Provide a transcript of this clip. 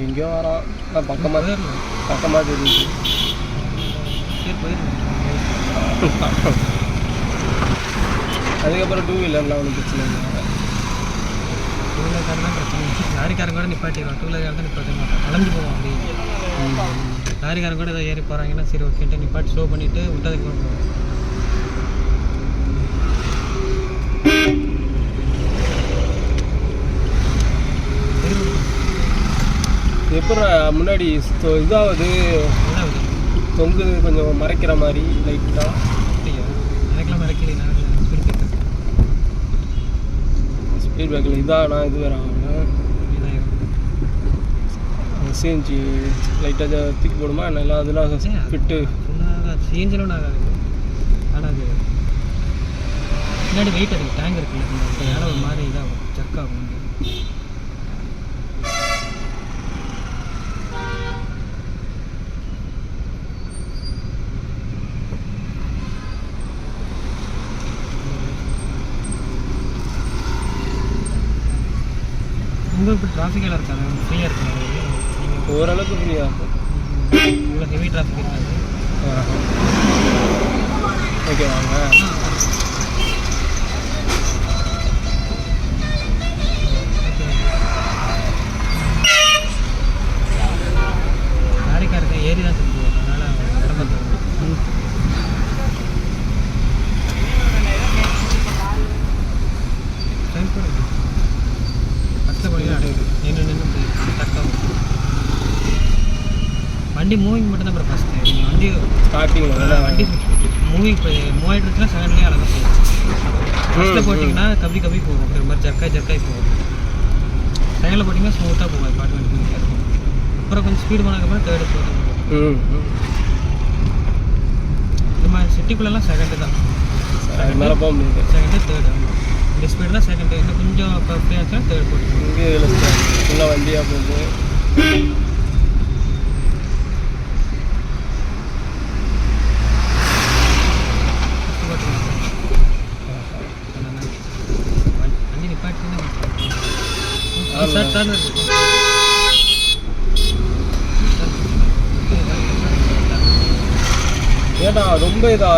எங்கேயோ வரான். நான் பக்கமாக தெரியுது. அதுக்கப்புறம் 2 வீலர்லாம் ஒன்றும் பிரச்சனை இல்லை. 2 வீலர்காரன் தான் பிரச்சனை. லாரிக்காரன் கூட நிப்பாட்டிடுவான். 2 வீலர்காரன் தான் நிப்பாட்ட மாட்டான். அலைஞ்சு போவான் அப்படி. லாரிக்காரன் கூட ஏதோ ஏறி போகிறாங்கன்னா சரி ஓகேன்ட்டு நிப்பாட்டி ஸ்லோ பண்ணிவிட்டு விட்டதுக்கு போவான். எப்படி முன்னாடி இதாகுது தொங்குது கொஞ்சம் மறைக்கிற மாதிரி லைட்டாக. எனக்குலாம் மறைக்கல. நான் ஸ்பீட் பேக்கில் இதாகனா இது வேறு ஆகணும். சிஎன்ஜி லைட்டாக தூக்கி போடுமா நல்லா அதெல்லாம் ஃபிட்டு ஃபுல்லாக சிஎன்ஜிலும் ஆகாது. ஆனால் அது முன்னாடி வெயிட் இருக்குது. டேங்க் இருக்குல்ல அதனால் ஒரு மாதிரி இதாகும் ஜக் ஆகும். ரொம்ப இப்போ டிராஃபிக்கெல்லாம் இருக்காது. ஃப்ரீயாக இருக்காது. ஓரளவுக்கு ஃப்ரீயாக இருக்கும். இவ்வளோ ஹெவி டிராஃபிக் இருக்காது. ஓகே வாங்க. லாரிக்காரங்க ஏறி தான் திரும்புவோம். அதனால் இடமா தருவோம். டைம் போடுது. நின்று டக்காகும். வண்டி மூவிங் மட்டும் தான் அப்புறம் ஃபஸ்ட்டு. நீங்கள் வண்டி ஸ்டார்டிங்கில் வண்டி மூவிங் இப்போ மூவாயிட்டு இருக்குன்னா செகண்ட்லேயே அழகாக போகும். ஃபஸ்ட்டில் போட்டிங்கன்னா கபி போகும். ஒரு மாதிரி ஜர்க்காய் போகும். செகண்டில் போட்டிங்கன்னா ஸ்மூத்தாக போகும். பாட்டு வண்டி இருக்கும். அப்புறம் கொஞ்சம் ஸ்பீடு போனதுக்கப்புறம் தேர்டு போகும். இந்த மாதிரி சிட்டிக்குள்ளெல்லாம் செகண்டு தான். மேலே போக முடியாது. Second third. இந்த ஸ்பீடு தான் செகண்டு. இன்னும் கொஞ்சம் இப்போ ஃப்ரீயாக இருந்துச்சுன்னா தேர்ட் போட்டு இங்கே ஃபுல்லாக வண்டியாக போகுது. வண்டி நிப்பாட்டினா ஏடா ரொம்ப இதா